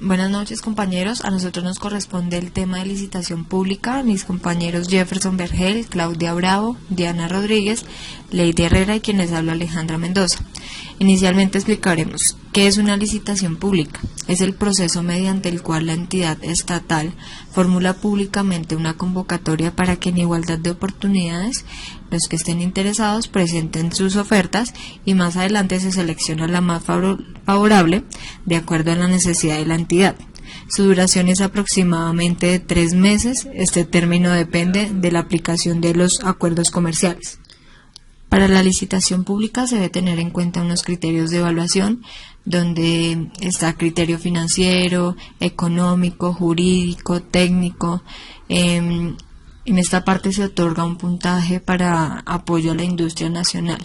Buenas noches, compañeros. A nosotros nos corresponde el tema de licitación pública. Mis compañeros Jefferson Vergel, Claudia Bravo, Diana Rodríguez, Lady Herrera y quien les habla Alejandra Mendoza. Inicialmente explicaremos qué es una licitación pública. Es el proceso mediante el cual la entidad estatal formula públicamente una convocatoria para que en igualdad de oportunidades los que estén interesados presenten sus ofertas y más adelante se selecciona la más favorable de acuerdo a la necesidad de la entidad. Su duración es aproximadamente de 3 meses. Este término depende de la aplicación de los acuerdos comerciales. Para la licitación pública se debe tener en cuenta unos criterios de evaluación, donde está criterio financiero, económico, jurídico, técnico. En esta parte se otorga un puntaje para apoyo a la industria nacional.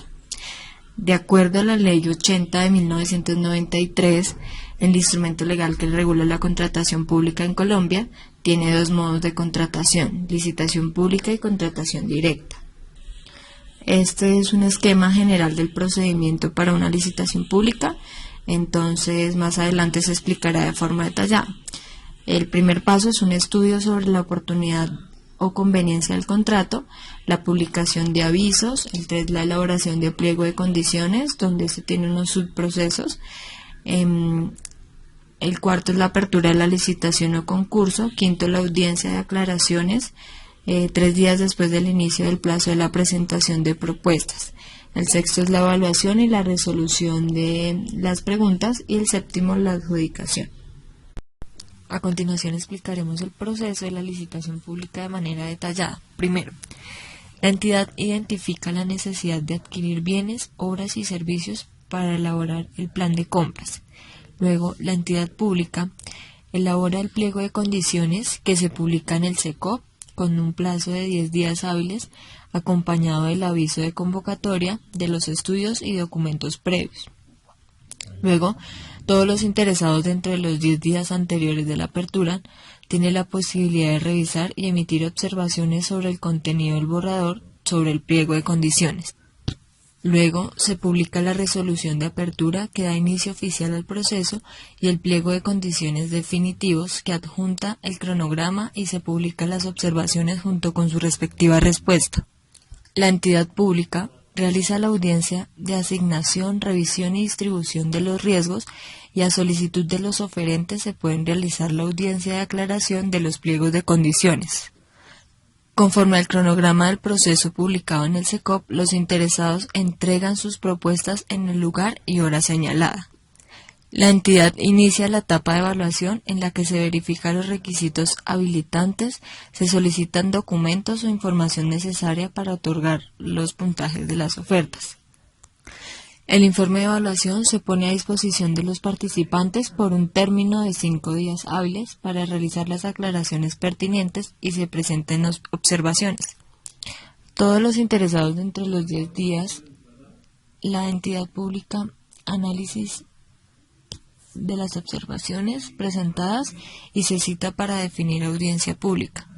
De acuerdo a la Ley 80 de 1993, el instrumento legal que regula la contratación pública en Colombia tiene 2 modos de contratación: licitación pública y contratación directa. Este es un esquema general del procedimiento para una licitación pública, entonces más adelante se explicará de forma detallada. El primer paso es un estudio sobre la oportunidad o conveniencia del contrato, la publicación de avisos, el 3 la elaboración de pliego de condiciones, donde se tienen unos subprocesos, el 4 es la apertura de la licitación o concurso, 5 la audiencia de aclaraciones, 3 días después del inicio del plazo de la presentación de propuestas. El 6 es la evaluación y la resolución de las preguntas y el 7 la adjudicación. A continuación explicaremos el proceso de la licitación pública de manera detallada. Primero, la entidad identifica la necesidad de adquirir bienes, obras y servicios para elaborar el plan de compras. Luego, la entidad pública elabora el pliego de condiciones que se publica en el SECOP con un plazo de 10 días hábiles, acompañado del aviso de convocatoria, de los estudios y documentos previos. Luego, todos los interesados dentro de los 10 días anteriores de la apertura tienen la posibilidad de revisar y emitir observaciones sobre el contenido del borrador sobre el pliego de condiciones. Luego se publica la resolución de apertura que da inicio oficial al proceso y el pliego de condiciones definitivos que adjunta el cronograma y se publican las observaciones junto con su respectiva respuesta. La entidad pública realiza la audiencia de asignación, revisión y distribución de los riesgos y a solicitud de los oferentes se pueden realizar la audiencia de aclaración de los pliegos de condiciones. Conforme al cronograma del proceso publicado en el SECOP, los interesados entregan sus propuestas en el lugar y hora señalada. La entidad inicia la etapa de evaluación en la que se verifican los requisitos habilitantes, se solicitan documentos o información necesaria para otorgar los puntajes de las ofertas. El informe de evaluación se pone a disposición de los participantes por un término de 5 días hábiles para realizar las aclaraciones pertinentes y se presenten observaciones. Todos los interesados dentro de los 10 días, la entidad pública análisis de las observaciones presentadas y se cita para definir audiencia pública.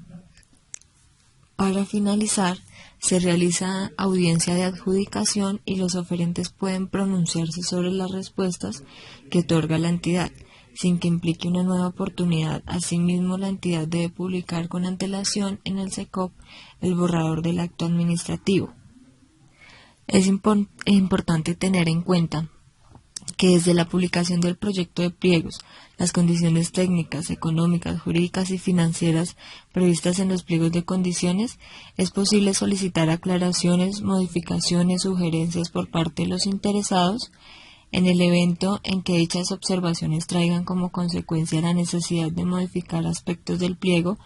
Para finalizar, se realiza audiencia de adjudicación y los oferentes pueden pronunciarse sobre las respuestas que otorga la entidad, sin que implique una nueva oportunidad. Asimismo, la entidad debe publicar con antelación en el SECOP el borrador del acto administrativo. Es importante tener en cuenta que desde la publicación del proyecto de pliegos, las condiciones técnicas, económicas, jurídicas y financieras previstas en los pliegos de condiciones, es posible solicitar aclaraciones, modificaciones, sugerencias por parte de los interesados en el evento en que dichas observaciones traigan como consecuencia la necesidad de modificar aspectos del pliego.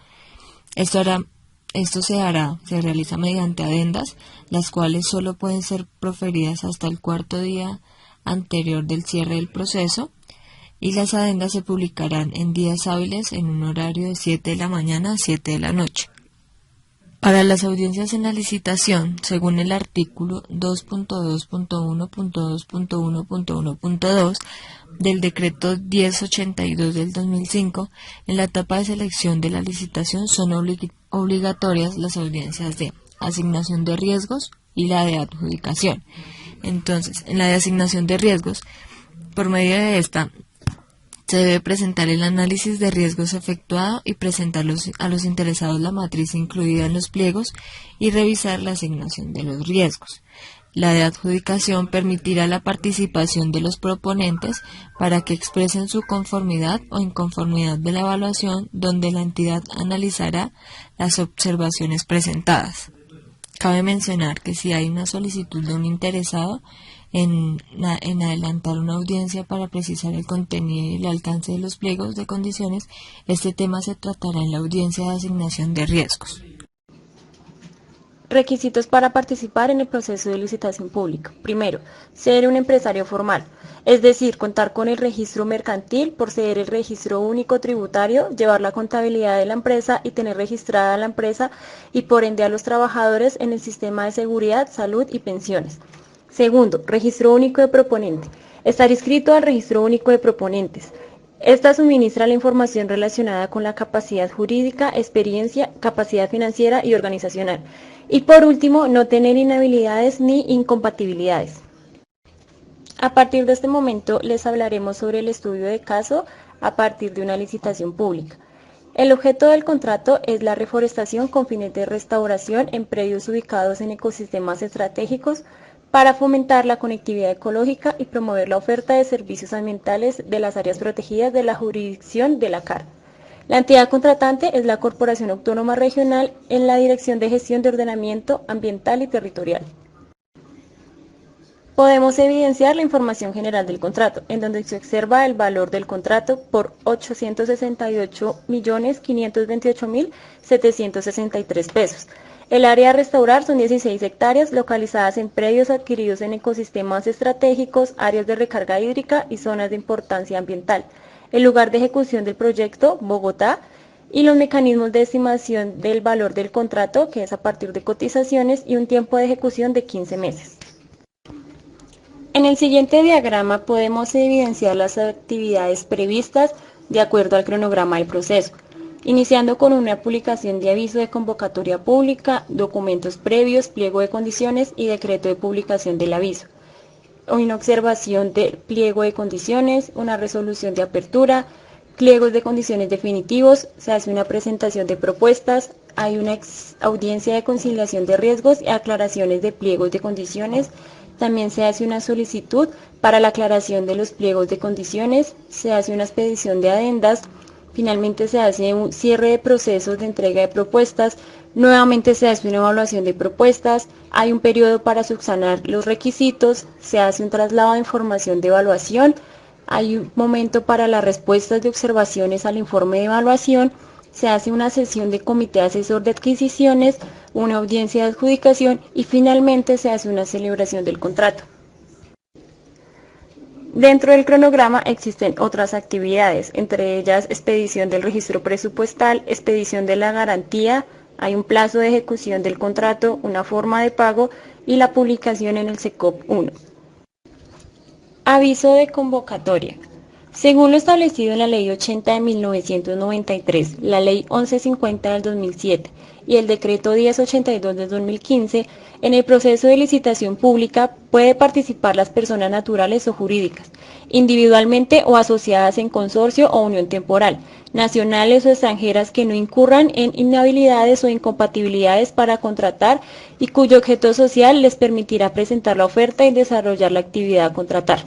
Esto se realiza mediante adendas, las cuales solo pueden ser proferidas hasta el 4º día anterior del cierre del proceso, y las adendas se publicarán en días hábiles en un horario de 7 de la mañana a 7 de la noche. Para las audiencias en la licitación, según el artículo 2.2.1.2.1.1.2 del decreto 1082 del 2005, en la etapa de selección de la licitación son obligatorias las audiencias de asignación de riesgos y la de adjudicación. Entonces, en la de asignación de riesgos, por medio de esta, Se debe presentar el análisis de riesgos efectuado y presentar a los interesados la matriz incluida en los pliegos y revisar la asignación de los riesgos. La de adjudicación permitirá la participación de los proponentes para que expresen su conformidad o inconformidad de la evaluación, donde la entidad analizará las observaciones presentadas. Cabe mencionar que si hay una solicitud de un interesado en adelantar una audiencia para precisar el contenido y el alcance de los pliegos de condiciones, este tema se tratará en la audiencia de asignación de riesgos. Requisitos para participar en el proceso de licitación pública. Primero, ser un empresario formal, es decir, contar con el registro mercantil, poseer el registro único tributario, llevar la contabilidad de la empresa y tener registrada la empresa y por ende a los trabajadores en el sistema de seguridad, salud y pensiones. Segundo, registro único de proponente, estar inscrito al registro único de proponentes. Esta suministra la información relacionada con la capacidad jurídica, experiencia, capacidad financiera y organizacional. Y por último, no tener inhabilidades ni incompatibilidades. A partir de este momento les hablaremos sobre el estudio de caso a partir de una licitación pública. El objeto del contrato es la reforestación con fines de restauración en predios ubicados en ecosistemas estratégicos para fomentar la conectividad ecológica y promover la oferta de servicios ambientales de las áreas protegidas de la jurisdicción de la CAR. La entidad contratante es la Corporación Autónoma Regional en la Dirección de Gestión de Ordenamiento Ambiental y Territorial. Podemos evidenciar la información general del contrato, en donde se observa el valor del contrato por 868.528.763 pesos. El área a restaurar son 16 hectáreas localizadas en predios adquiridos en ecosistemas estratégicos, áreas de recarga hídrica y zonas de importancia ambiental. El lugar de ejecución del proyecto, Bogotá, y los mecanismos de estimación del valor del contrato, que es a partir de cotizaciones, y un tiempo de ejecución de 15 meses. En el siguiente diagrama podemos evidenciar las actividades previstas de acuerdo al cronograma del proceso, iniciando con una publicación de aviso de convocatoria pública, documentos previos, pliego de condiciones y decreto de publicación del aviso. Una observación del pliego de condiciones, una resolución de apertura, pliegos de condiciones definitivos, se hace una presentación de propuestas, hay una audiencia de conciliación de riesgos y aclaraciones de pliegos de condiciones, también se hace una solicitud para la aclaración de los pliegos de condiciones, se hace una expedición de adendas, finalmente se hace un cierre de procesos de entrega de propuestas, nuevamente se hace una evaluación de propuestas, hay un periodo para subsanar los requisitos, se hace un traslado de información de evaluación, hay un momento para las respuestas de observaciones al informe de evaluación, se hace una sesión de comité asesor de adquisiciones, una audiencia de adjudicación y finalmente se hace una celebración del contrato. Dentro del cronograma existen otras actividades, entre ellas expedición del registro presupuestal, expedición de la garantía, hay un plazo de ejecución del contrato, una forma de pago y la publicación en el SECOP 1. Aviso de convocatoria. Según lo establecido en la Ley 80 de 1993, la Ley 1150 del 2007 y el Decreto 1082 del 2015, en el proceso de licitación pública puede participar las personas naturales o jurídicas, individualmente o asociadas en consorcio o unión temporal, nacionales o extranjeras que no incurran en inhabilidades o incompatibilidades para contratar y cuyo objeto social les permitirá presentar la oferta y desarrollar la actividad a contratar.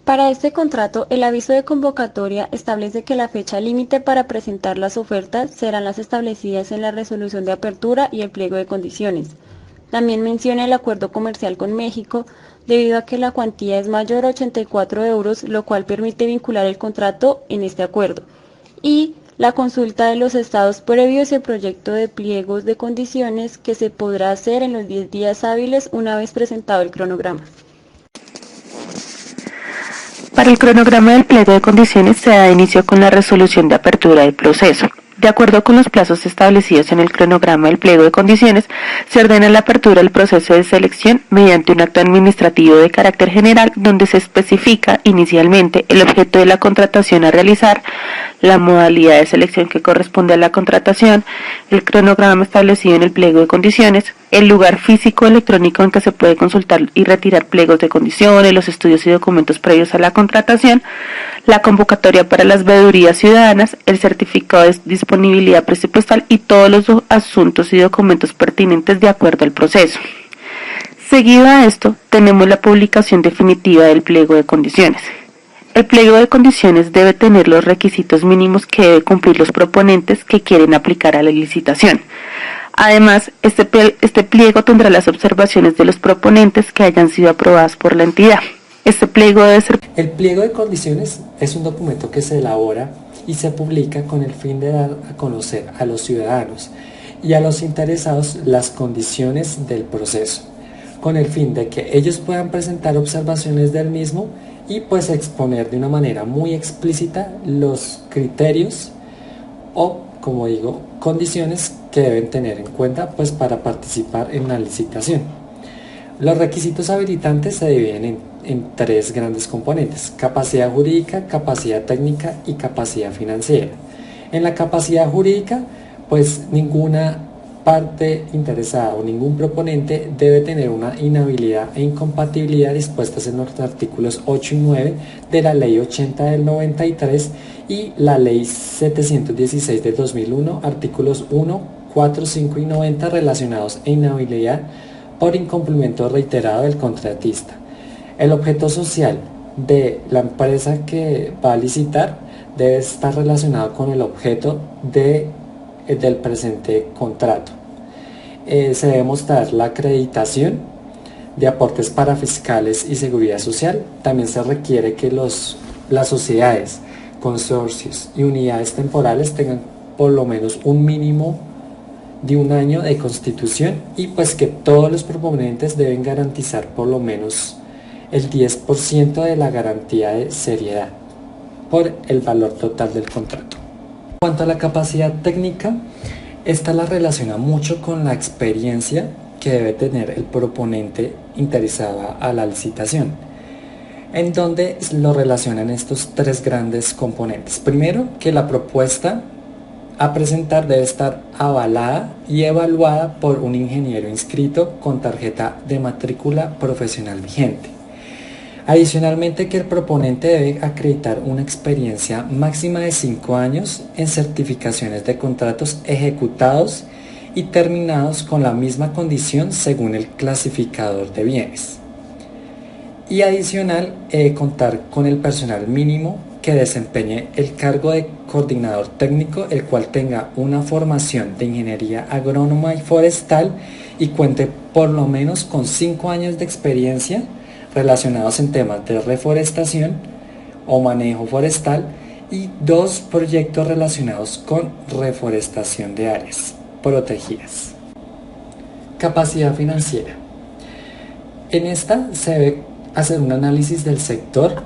Para este contrato, el aviso de convocatoria establece que la fecha límite para presentar las ofertas serán las establecidas en la resolución de apertura y el pliego de condiciones. También menciona el acuerdo comercial con México, debido a que la cuantía es mayor a 84 euros, lo cual permite vincular el contrato en este acuerdo. Y la consulta de los estados previos y el proyecto de pliegos de condiciones que se podrá hacer en los 10 días hábiles una vez presentado el cronograma. Para el cronograma del pliego de condiciones se da inicio con la resolución de apertura del proceso. De acuerdo con los plazos establecidos en el cronograma del pliego de condiciones, se ordena la apertura del proceso de selección mediante un acto administrativo de carácter general donde se especifica inicialmente el objeto de la contratación a realizar, la modalidad de selección que corresponde a la contratación, el cronograma establecido en el pliego de condiciones, el lugar físico electrónico en que se puede consultar y retirar pliegos de condiciones, los estudios y documentos previos a la contratación, la convocatoria para las veedurías ciudadanas, el certificado de disponibilidad presupuestal y todos los asuntos y documentos pertinentes de acuerdo al proceso. Seguido a esto, tenemos la publicación definitiva del pliego de condiciones. El pliego de condiciones debe tener los requisitos mínimos que deben cumplir los proponentes que quieren aplicar a la licitación. Además, este pliego tendrá las observaciones de los proponentes que hayan sido aprobadas por la entidad. Este pliego debe ser... El pliego de condiciones es un documento que se elabora y se publica con el fin de dar a conocer a los ciudadanos y a los interesados las condiciones del proceso, con el fin de que ellos puedan presentar observaciones del mismo y pues exponer de una manera muy explícita los criterios o, como digo, condiciones que deben tener en cuenta pues para participar en la licitación. Los requisitos habilitantes se dividen en tres grandes componentes: capacidad jurídica, capacidad técnica y capacidad financiera. En la capacidad jurídica, pues ninguna parte interesada o ningún proponente debe tener una inhabilidad e incompatibilidad dispuestas en los artículos 8 y 9 de la Ley 80 del 93 y la Ley 716 del 2001, artículos 1, 4, 5 y 90 relacionados a inhabilidad por incumplimiento reiterado del contratista. El objeto social de la empresa que va a licitar debe estar relacionado con el objeto del presente contrato. Se debe mostrar la acreditación de aportes para fiscales y seguridad social. También se requiere que las sociedades, consorcios y unidades temporales tengan por lo menos un mínimo de un año de constitución y pues que todos los proponentes deben garantizar por lo menos el 10% de la garantía de seriedad por el valor total del contrato. En cuanto a la capacidad técnica, esta la relaciona mucho con la experiencia que debe tener el proponente interesado a la licitación, en donde lo relacionan estos tres grandes componentes. Primero, que la propuesta a presentar debe estar avalada y evaluada por un ingeniero inscrito con tarjeta de matrícula profesional vigente. Adicionalmente, que el proponente debe acreditar una experiencia máxima de 5 años en certificaciones de contratos ejecutados y terminados con la misma condición según el clasificador de bienes. Y adicional, contar con el personal mínimo que desempeñe el cargo de coordinador técnico, el cual tenga una formación de ingeniería agrónoma y forestal y cuente por lo menos con 5 años de experiencia relacionados en temas de reforestación o manejo forestal y 2 proyectos relacionados con reforestación de áreas protegidas. Capacidad financiera. En esta se debe hacer un análisis del sector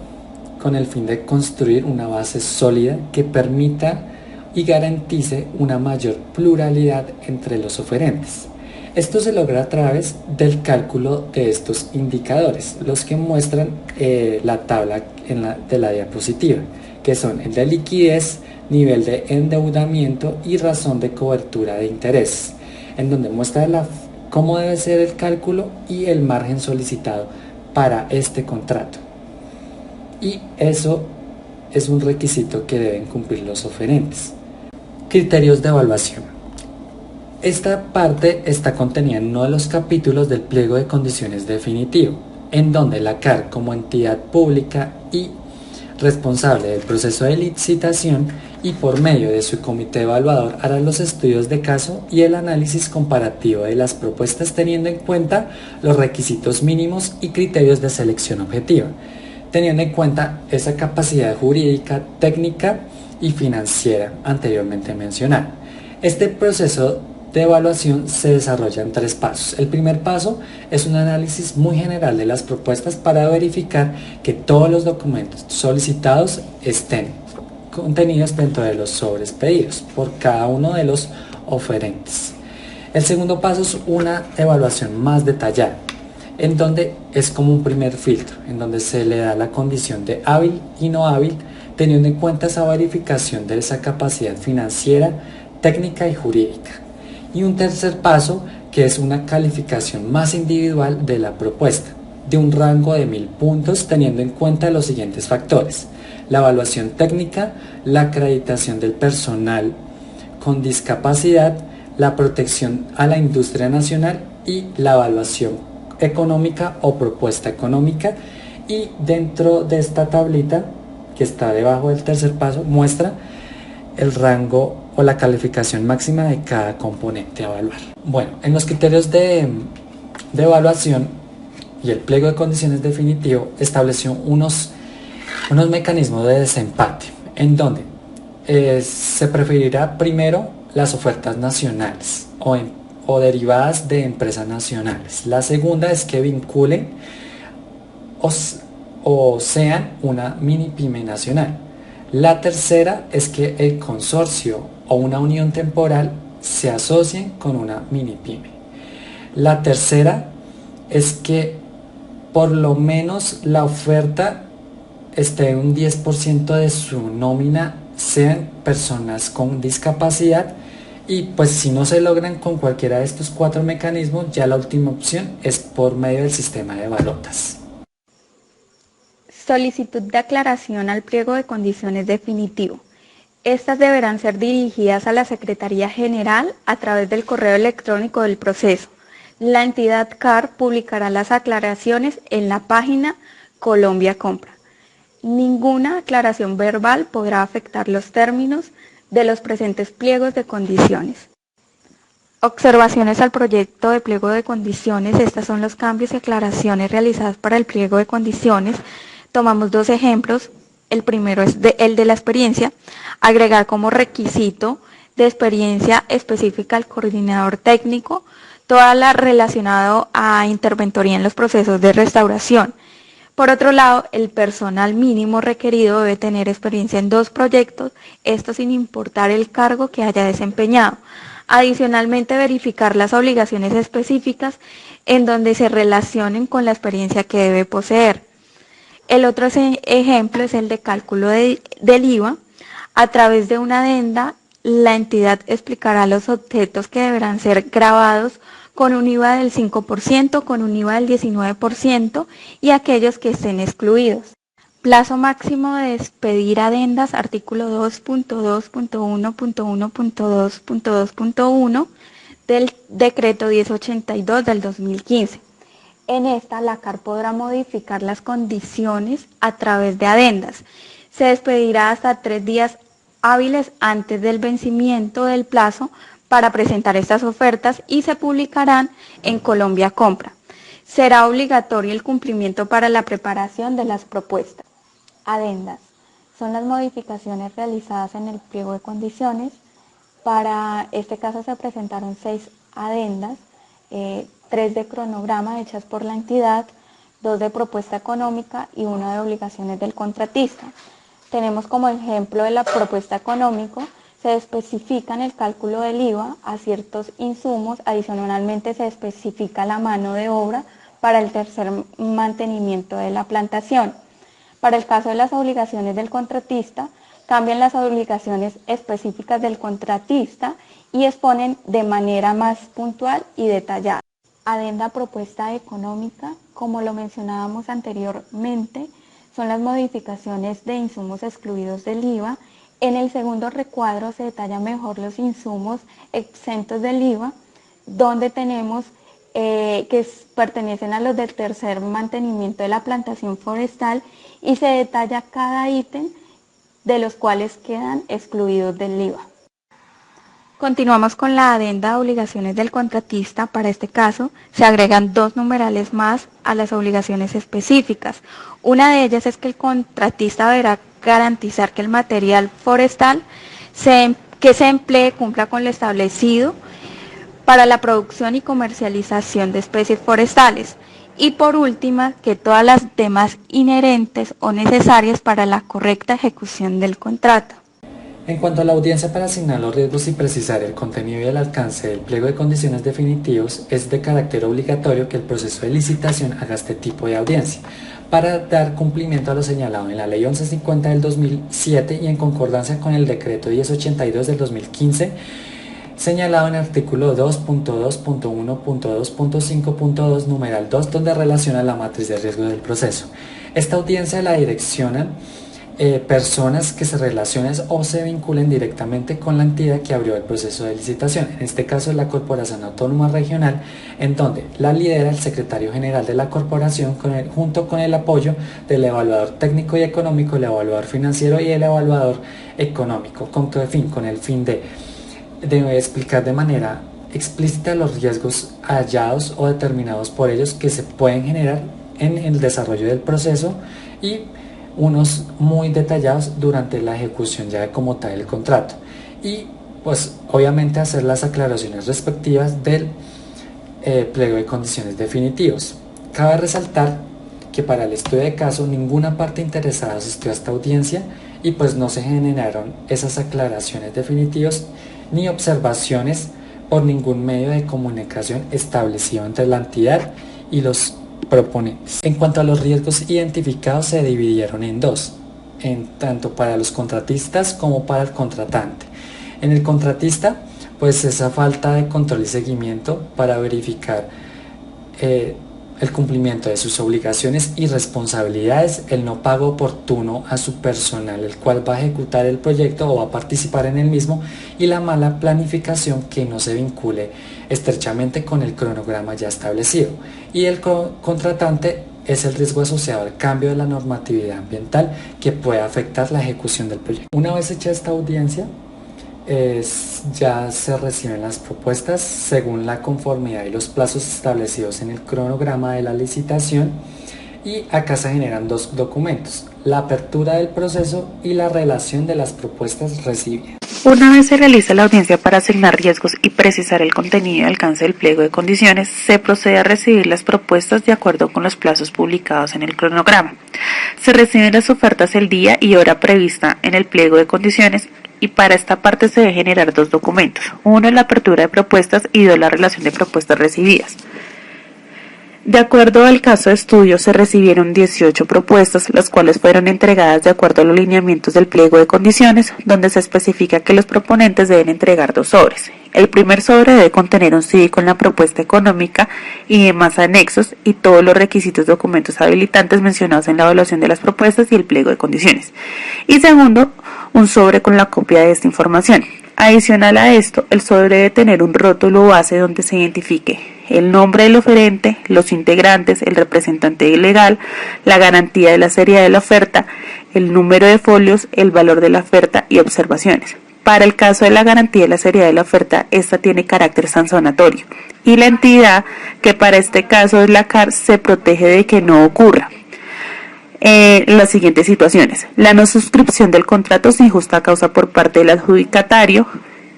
con el fin de construir una base sólida que permita y garantice una mayor pluralidad entre los oferentes. Esto se logra a través del cálculo de estos indicadores, los que muestran la tabla de la diapositiva, que son el de liquidez, nivel de endeudamiento y razón de cobertura de intereses, en donde muestra cómo debe ser el cálculo y el margen solicitado para este contrato. Y eso es un requisito que deben cumplir los oferentes. Criterios de evaluación. Esta parte está contenida en uno de los capítulos del pliego de condiciones definitivo, en donde la CAR, como entidad pública y responsable del proceso de licitación y por medio de su comité evaluador, hará los estudios de caso y el análisis comparativo de las propuestas teniendo en cuenta los requisitos mínimos y criterios de selección objetiva, teniendo en cuenta esa capacidad jurídica, técnica y financiera anteriormente mencionada. Este proceso de evaluación se desarrolla en 3 pasos. El primer paso es un análisis muy general de las propuestas para verificar que todos los documentos solicitados estén contenidos dentro de los sobres pedidos por cada uno de los oferentes. El segundo paso es una evaluación más detallada, en donde es como un primer filtro, en donde se le da la condición de hábil y no hábil, teniendo en cuenta esa verificación de esa capacidad financiera, técnica y jurídica. Y un tercer paso, que es una calificación más individual de la propuesta, de un rango de 1000 puntos teniendo en cuenta los siguientes factores: la evaluación técnica, la acreditación del personal con discapacidad, la protección a la industria nacional y la evaluación económica o propuesta económica. Y dentro de esta tablita que está debajo del tercer paso muestra el rango o la calificación máxima de cada componente a evaluar. Bueno, en los criterios de evaluación y el pliego de condiciones definitivo estableció unos mecanismos de desempate en donde se preferirá primero las ofertas nacionales o derivadas de empresas nacionales. La segunda es que vinculen o sean una mini pyme nacional. La tercera es que el consorcio o una unión temporal se asocien con una mini pyme. La tercera es que por lo menos la oferta esté en un 10% de su nómina sean personas con discapacidad, y pues si no se logran con cualquiera de estos 4 mecanismos, ya la última opción es por medio del sistema de balotas. Solicitud de aclaración al pliego de condiciones definitivo. Estas deberán ser dirigidas a la Secretaría General a través del correo electrónico del proceso. La entidad CAR publicará las aclaraciones en la página Colombia Compra. Ninguna aclaración verbal podrá afectar los términos de los presentes pliegos de condiciones. Observaciones al proyecto de pliego de condiciones. Estas son los cambios y aclaraciones realizadas para el pliego de condiciones. Tomamos 2 ejemplos. El primero es el de la experiencia. Agregar como requisito de experiencia específica al coordinador técnico, toda la relacionado a interventoría en los procesos de restauración. Por otro lado, el personal mínimo requerido debe tener experiencia en 2 proyectos, esto sin importar el cargo que haya desempeñado. Adicionalmente, verificar las obligaciones específicas en donde se relacionen con la experiencia que debe poseer. El otro ejemplo es el de cálculo del IVA. A través de una adenda, la entidad explicará los objetos que deberán ser grabados con un IVA del 5%, con un IVA del 19% y aquellos que estén excluidos. Plazo máximo de expedir adendas, artículo 2.2.1.1.2.2.1 del decreto 1082 del 2015. En esta, la CAR podrá modificar las condiciones a través de adendas. Se expedirá hasta 3 días hábiles antes del vencimiento del plazo para presentar estas ofertas y se publicarán en Colombia Compra. Será obligatorio el cumplimiento para la preparación de las propuestas. Adendas son las modificaciones realizadas en el pliego de condiciones. Para este caso se presentaron 6 adendas, 3 de cronograma hechas por la entidad, 2 de propuesta económica y 1 de obligaciones del contratista. Tenemos como ejemplo de la propuesta económica. Se especifica en el cálculo del IVA a ciertos insumos, adicionalmente se especifica la mano de obra para el tercer mantenimiento de la plantación. Para el caso de las obligaciones del contratista, cambian las obligaciones específicas del contratista y exponen de manera más puntual y detallada. Adenda propuesta económica, como lo mencionábamos anteriormente, son las modificaciones de insumos excluidos del IVA. En el segundo recuadro se detallan mejor los insumos exentos del IVA, donde tenemos que pertenecen a los del tercer mantenimiento de la plantación forestal y se detalla cada ítem de los cuales quedan excluidos del IVA. Continuamos con la adenda de obligaciones del contratista. Para este caso se agregan 2 numerales más a las obligaciones específicas. Una de ellas es que el contratista deberá garantizar que el material forestal que se emplee cumpla con lo establecido para la producción y comercialización de especies forestales. Y por última, que todas las demás inherentes o necesarias para la correcta ejecución del contrato. En cuanto a la audiencia para asignar los riesgos y precisar el contenido y el alcance del pliego de condiciones definitivos, es de carácter obligatorio que el proceso de licitación haga este tipo de audiencia, para dar cumplimiento a lo señalado en la Ley 1150 del 2007 y en concordancia con el Decreto 1082 del 2015, señalado en el artículo 2.2.1.2.5.2 numeral 2, donde relaciona la matriz de riesgo del proceso. Esta audiencia la direccionan personas que se relacionen o se vinculen directamente con la entidad que abrió el proceso de licitación. En este caso es la Corporación Autónoma Regional, en donde la lidera el secretario general de la corporación junto con el apoyo del evaluador técnico y económico, el evaluador financiero y el evaluador económico. ¿Con qué fin? Con el fin de explicar de manera explícita los riesgos hallados o determinados por ellos que se pueden generar en el desarrollo del proceso y unos muy detallados durante la ejecución ya como tal del contrato, y pues obviamente hacer las aclaraciones respectivas del pliego de condiciones definitivos. Cabe resaltar que para el estudio de caso ninguna parte interesada asistió a esta audiencia y pues no se generaron esas aclaraciones definitivas ni observaciones por ningún medio de comunicación establecido entre la entidad y los proponentes. En cuanto a los riesgos identificados, se dividieron en dos, tanto para los contratistas como para el contratante. En el contratista, pues esa falta de control y seguimiento para verificar el cumplimiento de sus obligaciones y responsabilidades, el no pago oportuno a su personal, el cual va a ejecutar el proyecto o va a participar en el mismo, y la mala planificación que no se vincule estrechamente con el cronograma ya establecido. Y el contratante es el riesgo asociado al cambio de la normatividad ambiental que puede afectar la ejecución del proyecto. Una vez hecha esta audiencia, ya se reciben las propuestas según la conformidad y los plazos establecidos en el cronograma de la licitación, y acá se generan dos documentos: la apertura del proceso y la relación de las propuestas recibidas. Una vez se realiza la audiencia para asignar riesgos y precisar el contenido y alcance del pliego de condiciones, se procede a recibir las propuestas de acuerdo con los plazos publicados en el cronograma. Se reciben las ofertas el día y hora prevista en el pliego de condiciones, y para esta parte se debe generar dos documentos: uno, la apertura de propuestas, y dos, la relación de propuestas recibidas. De acuerdo al caso de estudio, se recibieron 18 propuestas, las cuales fueron entregadas de acuerdo a los lineamientos del pliego de condiciones, donde se especifica que los proponentes deben entregar 2 sobres. El primer sobre debe contener un CD con la propuesta económica y demás anexos y todos los requisitos documentos habilitantes mencionados en la evaluación de las propuestas y el pliego de condiciones. Y segundo, un sobre con la copia de esta información. Adicional a esto, el sobre debe tener un rótulo base donde se identifique el nombre del oferente, los integrantes, el representante legal, la garantía de la seriedad de la oferta, el número de folios, el valor de la oferta y observaciones. Para el caso de la garantía de la seriedad de la oferta, esta tiene carácter sancionatorio, y la entidad, que para este caso es la CAR, se protege de que no ocurra las siguientes situaciones: la no suscripción del contrato sin justa causa por parte del adjudicatario,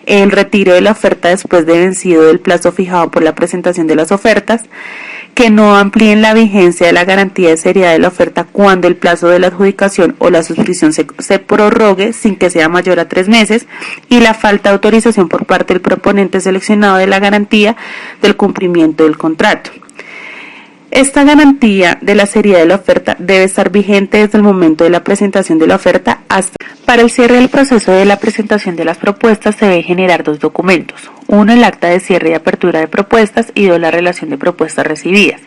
el retiro de la oferta después de vencido del plazo fijado por la presentación de las ofertas, que no amplíen la vigencia de la garantía de seriedad de la oferta cuando el plazo de la adjudicación o la suscripción se prorrogue sin que sea mayor a 3 meses, y la falta de autorización por parte del proponente seleccionado de la garantía del cumplimiento del contrato. Esta garantía de la seriedad de la oferta debe estar vigente desde el momento de la presentación de la oferta hasta. Para el cierre del proceso de la presentación de las propuestas se debe generar 2 documentos: uno, el acta de cierre y apertura de propuestas, y 2, la relación de propuestas recibidas.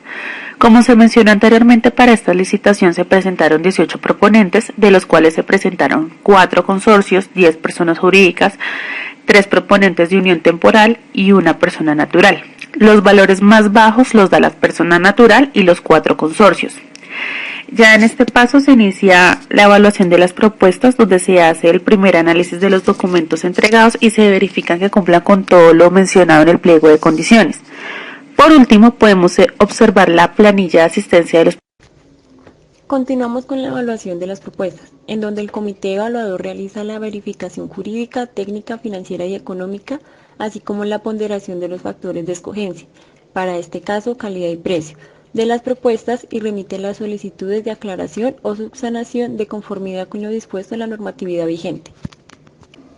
Como se mencionó anteriormente, para esta licitación se presentaron 18 proponentes, de los cuales se presentaron 4 consorcios, 10 personas jurídicas, 3 proponentes de unión temporal y 1 persona natural. Los valores más bajos los da la persona natural y los 4 consorcios. Ya en este paso se inicia la evaluación de las propuestas, donde se hace el primer análisis de los documentos entregados y se verifican que cumplan con todo lo mencionado en el pliego de condiciones. Por último, podemos observar la planilla de asistencia de los. Continuamos con la evaluación de las propuestas, en donde el comité evaluador realiza la verificación jurídica, técnica, financiera y económica, así como la ponderación de los factores de escogencia, para este caso calidad y precio, de las propuestas, y remite las solicitudes de aclaración o subsanación de conformidad con lo dispuesto en la normatividad vigente.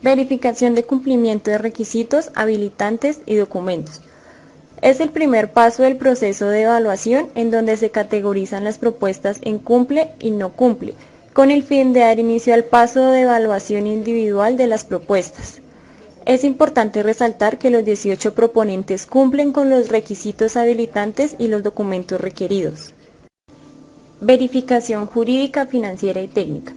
Verificación de cumplimiento de requisitos, habilitantes y documentos. Es el primer paso del proceso de evaluación, en donde se categorizan las propuestas en cumple y no cumple, con el fin de dar inicio al paso de evaluación individual de las propuestas. Es importante resaltar que los 18 proponentes cumplen con los requisitos habilitantes y los documentos requeridos. Verificación jurídica, financiera y técnica.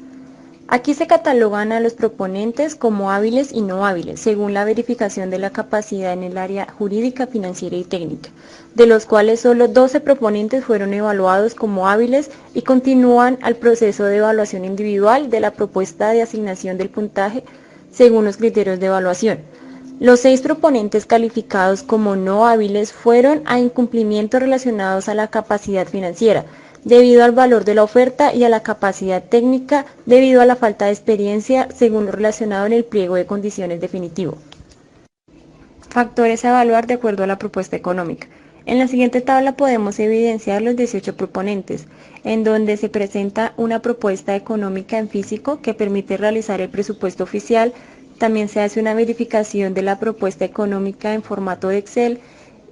Aquí se catalogan a los proponentes como hábiles y no hábiles, según la verificación de la capacidad en el área jurídica, financiera y técnica, de los cuales solo 12 proponentes fueron evaluados como hábiles y continúan al proceso de evaluación individual de la propuesta de asignación del puntaje según los criterios de evaluación. Los 6 proponentes calificados como no hábiles fueron a incumplimientos relacionados a la capacidad financiera, debido al valor de la oferta, y a la capacidad técnica debido a la falta de experiencia según lo relacionado en el pliego de condiciones definitivo. Factores a evaluar de acuerdo a la propuesta económica. En la siguiente tabla podemos evidenciar los 18 proponentes, en donde se presenta una propuesta económica en físico que permite realizar el presupuesto oficial. También se hace una verificación de la propuesta económica en formato de Excel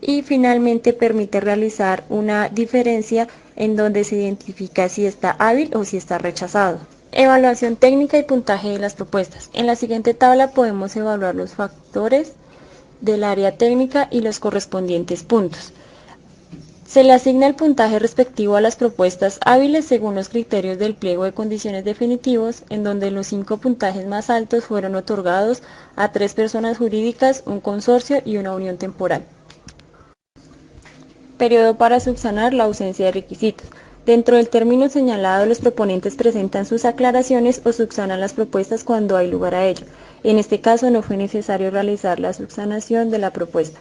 y finalmente permite realizar una diferencia en donde se identifica si está hábil o si está rechazado. Evaluación técnica y puntaje de las propuestas. En la siguiente tabla podemos evaluar los factores del área técnica y los correspondientes puntos. Se le asigna el puntaje respectivo a las propuestas hábiles según los criterios del pliego de condiciones definitivos, en donde los 5 puntajes más altos fueron otorgados a 3 personas jurídicas, un consorcio y una unión temporal. Periodo para subsanar la ausencia de requisitos. Dentro del término señalado, los proponentes presentan sus aclaraciones o subsanan las propuestas cuando hay lugar a ello. En este caso no fue necesario realizar la subsanación de la propuesta.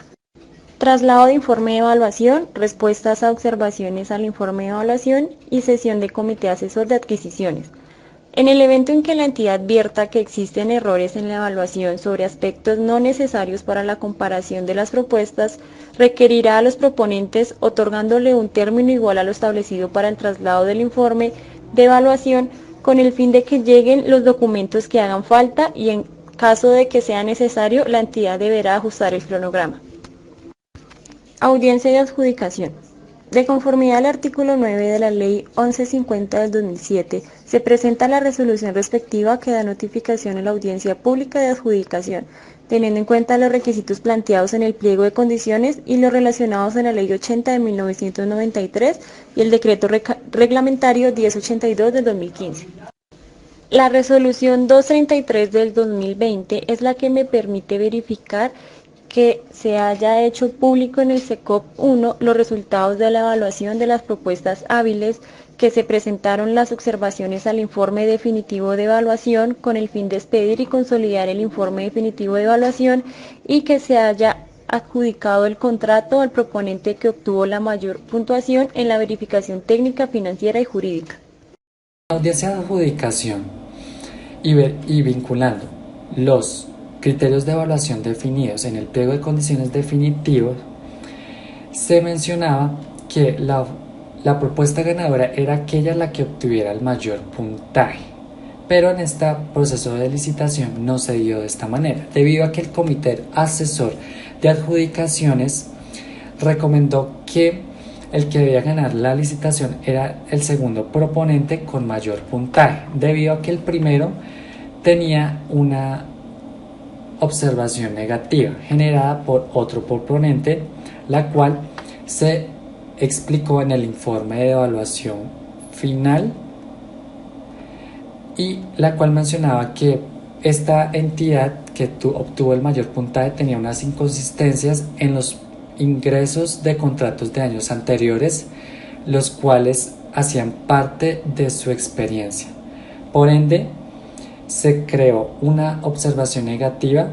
Traslado de informe de evaluación, respuestas a observaciones al informe de evaluación y sesión de comité asesor de adquisiciones. En el evento en que la entidad advierta que existen errores en la evaluación sobre aspectos no necesarios para la comparación de las propuestas, requerirá a los proponentes otorgándole un término igual a lo establecido para el traslado del informe de evaluación con el fin de que lleguen los documentos que hagan falta y en caso de que sea necesario, la entidad deberá ajustar el cronograma. Audiencia de adjudicación. De conformidad al artículo 9 de la Ley 1150 del 2007, se presenta la resolución respectiva que da notificación a la audiencia pública de adjudicación, teniendo en cuenta los requisitos planteados en el pliego de condiciones y los relacionados en la Ley 80 de 1993 y el Decreto Reglamentario 1082 del 2015. La resolución 233 del 2020 es la que me permite verificar que se haya hecho público en el SECOP 1 los resultados de la evaluación de las propuestas hábiles, que se presentaron las observaciones al informe definitivo de evaluación con el fin de expedir y consolidar el informe definitivo de evaluación y que se haya adjudicado el contrato al proponente que obtuvo la mayor puntuación en la verificación técnica, financiera y jurídica. Audiencia de adjudicación y vinculando los criterios de evaluación definidos en el pliego de condiciones definitivos, se mencionaba que la propuesta ganadora era aquella la que obtuviera el mayor puntaje, pero en este proceso de licitación no se dio de esta manera, debido a que el comité asesor de adjudicaciones recomendó que el que debía ganar la licitación era el segundo proponente con mayor puntaje, debido a que el primero tenía una observación negativa generada por otro proponente, la cual se explicó en el informe de evaluación final y la cual mencionaba que esta entidad que obtuvo el mayor puntaje tenía unas inconsistencias en los ingresos de contratos de años anteriores, los cuales hacían parte de su experiencia. Por ende, se creó una observación negativa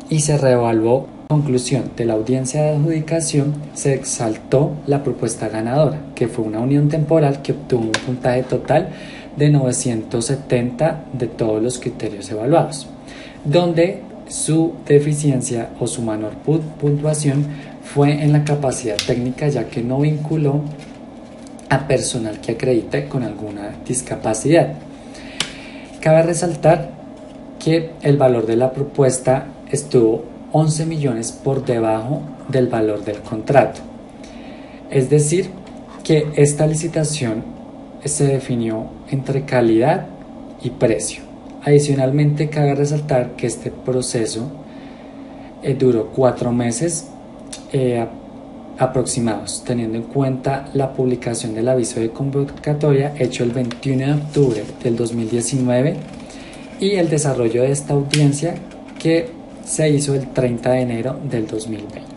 y se reevaluó. Conclusión de la audiencia de adjudicación, se exaltó la propuesta ganadora, que fue una unión temporal que obtuvo un puntaje total de 970 de todos los criterios evaluados, donde su deficiencia o su menor puntuación fue en la capacidad técnica, ya que no vinculó a personal que acredite con alguna discapacidad. Cabe resaltar que el valor de la propuesta estuvo 11 millones por debajo del valor del contrato. Es decir, que esta licitación se definió entre calidad y precio. Adicionalmente, cabe resaltar que este proceso duró 4 meses aproximados, teniendo en cuenta la publicación del aviso de convocatoria hecho el 21 de octubre del 2019 y el desarrollo de esta audiencia que se hizo el 30 de enero del 2020.